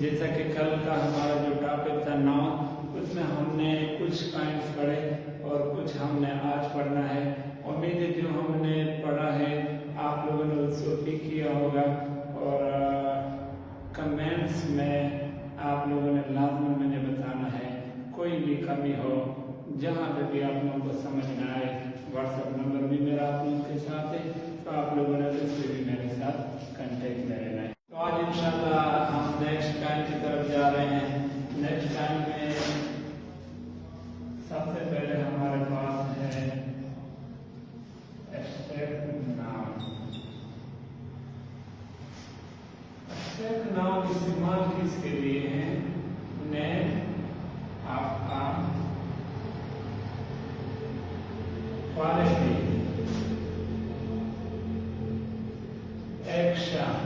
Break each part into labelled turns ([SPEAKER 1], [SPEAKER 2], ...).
[SPEAKER 1] जैसा कि कल का हमारा जो टॉपिक था नाउन, उसमें हमने कुछ काइंड्स पढ़े और कुछ हमने आज पढ़ना है। उम्मीद है जो हमने पढ़ा है आप लोगों ने उसको ठीक किया होगा और कमेंट्स में आप लोगों ने लाजमी मुझे बताना है कोई भी कमी हो, जहाँ पे भी आप लोगों को समझ में आए। व्हाट्सएप नंबर भी मेरा आप लोगों के साथ है, तो आप लोगों ने उससे भी मेरे साथ कंटेक्ट में रहना है। तो आज इंशाल्लाह हम नेक्स्ट टाइम की तरफ जा रहे हैं। नेक्स्ट टाइम में सबसे पहले हमारे पास है एब्स्ट्रैक्ट नाउन। एब्स्ट्रैक्ट नाउन इस्तेमाल किसके लिए है? नेम, आपका, क्वालिटी, एक्शन,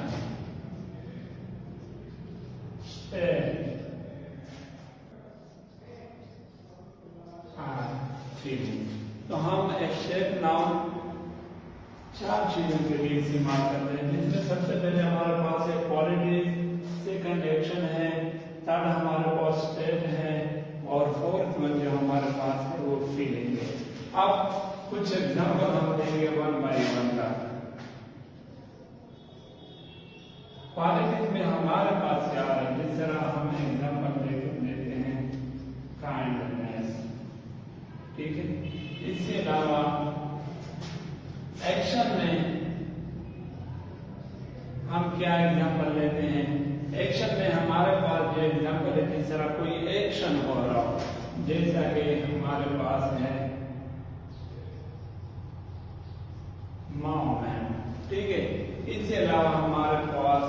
[SPEAKER 1] तो हम एब्स्ट्रैक्ट नाउन 4 चीजों के लिए इस्तेमाल करते हैं, जिसमें सबसे पहले हमारे पास है क्वालिटी, सेकंड एक्शन है, थर्ड हमारे पास स्टेट है और फोर्थ वन जो हमारे पास है वो फीलिंग है। अब कुछ एग्जाम्पल हम देंगे वन बाय वन का। क्वालिटीज में हमारे पास क्या है, जिस तरह हम एग्जाम्पल देते हैं काइंडनेस, ठीक है। इसके अलावा एक्शन में हम क्या एग्जाम्पल लेते हैं? एक्शन में हमारे पास जो एग्जाम्पल है, जिस तरह कोई एक्शन हो रहा हो, जैसा कि हमारे पास है माउमैन, ठीक है। इसके अलावा हमारे पास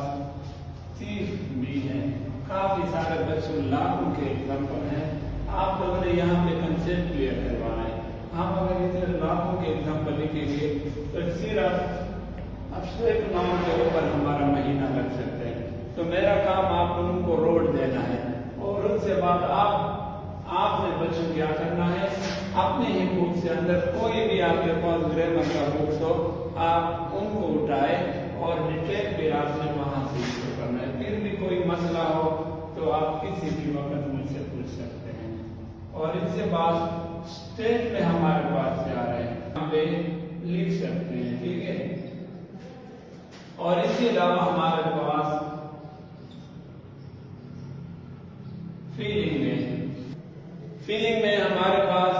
[SPEAKER 1] थीफ भी है। काफी सारे बच्चों लाखों के एग्जाम्पल हैं। आप लोगों ने यहाँ पे कंसेप्ट क्लियर करवाना है। हम अगर इधर लाखों के एग्जाम्पल लिखेंगे तो सिर्फ एब्स्ट्रैक्ट नाउन के ऊपर हमारा महीना लग सकता है। तो मेरा काम आप लोगों को रोड देना है और उसके बाद आपने बच्चों क्या करना है, अपने ही बुक से अंदर कोई भी आपके पास ग्रामर का बुक्स हो, आप उनको उठाए और डिटेल भी आपने वहां से इसको करना है। फिर भी कोई मसला हो तो आप किसी भी वक्त मुझसे पूछ सकते हैं। और इसके बाद स्टेट में हमारे पास क्या रहे हैं, हम पे लिख सकते हैं, ठीक है। और इसके अलावा हमारे पास फीलिंग है। फीलिंग में हमारे पास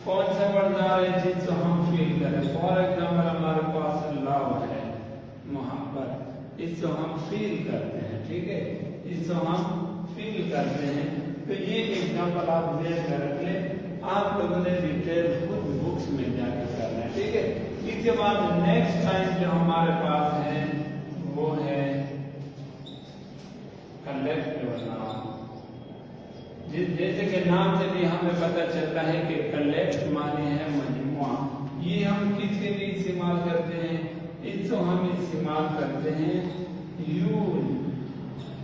[SPEAKER 1] कौन सा वर्ड आ रहे हैं जिसको हम फील करें? फॉर एग्जाम्पल हमारे पास लव है, मोहब्बत, इसको हम फील करते हैं, ठीक है, इसको हम फील करते हैं। तो ये एग्जाम्पल आप ध्यान में रख लें। आप लोगों ने डिटेल खुद बुक्स में जाकर करना है, ठीक है। इसके बाद नेक्स्ट टाइम जो हमारे पास है वो है कलेक्टिव नाउन। जैसे कि नाम से भी हमें पता चलता है कि कलेक्ट माने है मजमुआ। ये हम किसके लिए इस्तेमाल करते हैं? इसको हम इस्तेमाल करते हैं यूज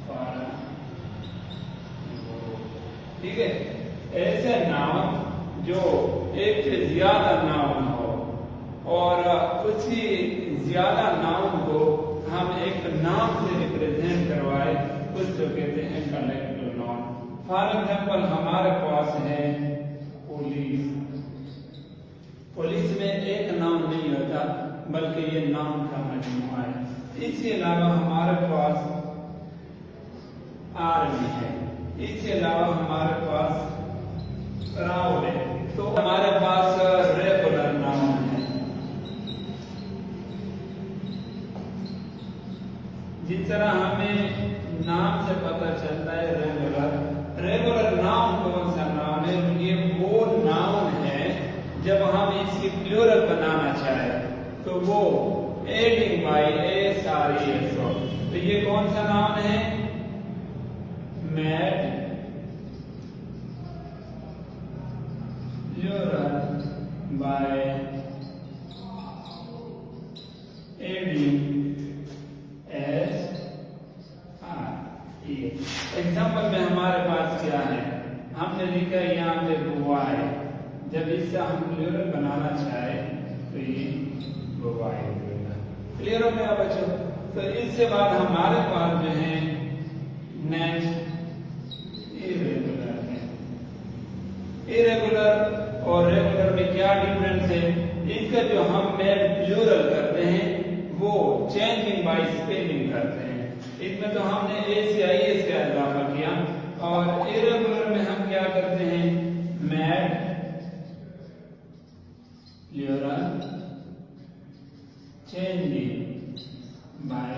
[SPEAKER 1] फॉर, ठीक है। ऐसे नाउन जो एक से ज्यादा नाउन हो और उसी ज्यादा नाउन को हम एक नाम से रिप्रेजेंट करवाए, उसको कहते हैं कलेक्टिव नाउन। फॉर एग्जाम्पल हमारे पास है पुलिस। पुलिस में एक नाउन नहीं होता बल्कि ये नाउन का मजमूआ है। इसके अलावा हमारे पास आर्मी है। इसके अलावा हमारे पास क्राउड है। तो हमारे पास रेगुलर नाउन है। जिस तरह हमें नाम से पता चलता है रेगुलर नाउन कौन सा नाउन है? ये वो नाउन है जब हम इसकी प्लूरल बनाना चाहें तो वो एडिंग बाई एस हो। तो ये कौन सा नाउन है? Made, plural by adding s or e. Example में हमारे पास क्या है, हमने लिखा है यहाँ पे बुवाई। जब इससे हम प्लूरल बनाना चाहे तो ये बुवाई होगा। क्लियर हो गया बच्चों? तो इसके बाद हमारे पास जो है नेक्स्ट इरेगुलर है। इरेगुलर और रेगुलर में क्या डिफरेंस है? इसका जो हम प्लूरल करते हैं वो चेंजिंग बाय स्पेलिंग करते हैं। इसमें तो हमने ए से आई एस का इजाफा किया, और इरेगुलर में हम क्या करते हैं? Made plural changing by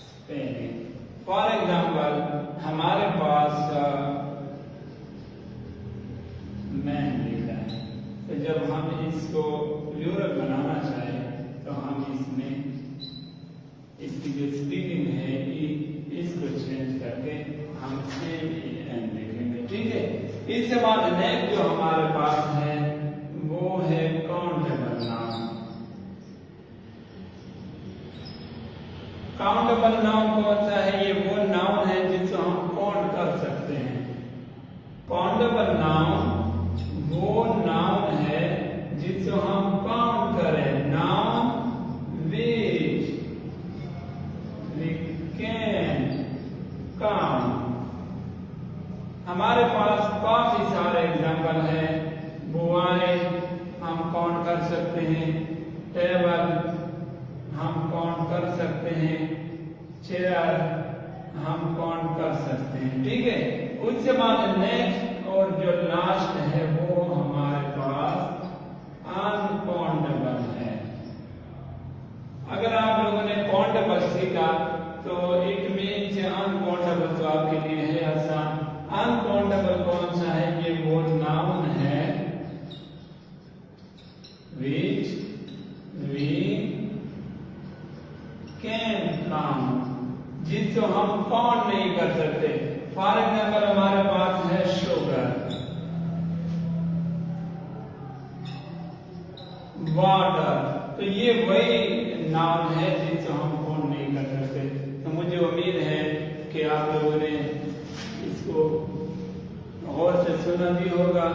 [SPEAKER 1] spelling. For example हमारे पास मैन लिखा है, तो जब हम इसको प्लूरल बनाना चाहे तो हम इसमें इसकी जो स्पेलिंग है इसको चेंज करके हम MAN लिखेंगे। ठीक है। इसके बाद नेक्स्ट जो हमारे पास है वो है काउंटेबल नाउन। काउंटेबल नाउन कौन सा है? ये वो नाउन है जिसको हम काउंट कर सकते हैं। काउंटेबल नाउन वो नाउन है जिसको हम काउंट करें। Noun which we can count. हमारे पास काफी सारे एग्जाम्पल हैं। बुआई हम काउंट कर सकते हैं, टेबल हम काउंट कर सकते हैं, चेयर हम काउंट कर सकते हैं। ठीक है। उसके बाद नेक्स्ट और जो लास्ट है वो हमारे पास अनकाउंटेबल है। अगर आप लोगों ने काउंटेबल सीखा तो इट मीन्स अनकाउंटेबल तो आपके लिए है आसान। अनकाउंटेबल कौन सा है? ये वो नाउन है which we can count, जिसको हम काउंट नहीं कर सकते। फॉर एग्जाम्पल हमारे पास है शुगर, वाटर, तो ये वही नाउन है जिसको हम काउंट नहीं कर सकते। तो मुझे उम्मीद है कि आप लोगों ने इसको गौर से सुना भी होगा,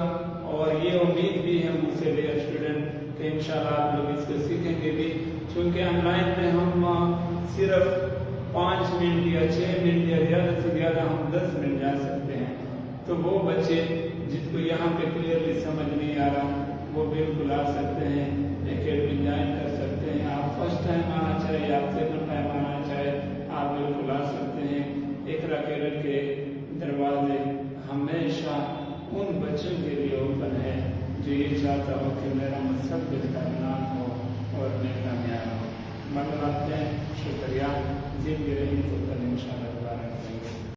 [SPEAKER 1] और ये उम्मीद भी है मुझसे डियर स्टूडेंट कि इंशाल्लाह आप लोग इसको सीखेंगे भी। क्योंकि ऑनलाइन में हम सिर्फ 5 मिनट या 6 मिनट या ज़्यादा से ज़्यादा हम 10 मिनट जा सकते हैं। तो वो बच्चे जिसको यहाँ पे क्लियरली समझ नहीं आ रहा वो बिल्कुल आ सकते हैं, एकेडमी ज्वाइन कर सकते हैं। आप फर्स्ट टाइम आना चाहे, आप सेकंड टाइम आना चाहे, आप बिल्कुल आ सकते हैं। इकरा कैरियर के दरवाजे हमेशा उन बच्चों के लिए ओपन है जो ये चाहता हो कि मेरा मुस्तक़बिल कामयाब हो और मैं कामयाब हो। मतलब आपके शुक्रिया। जिंदगी रही तो कल इंशाल्लाह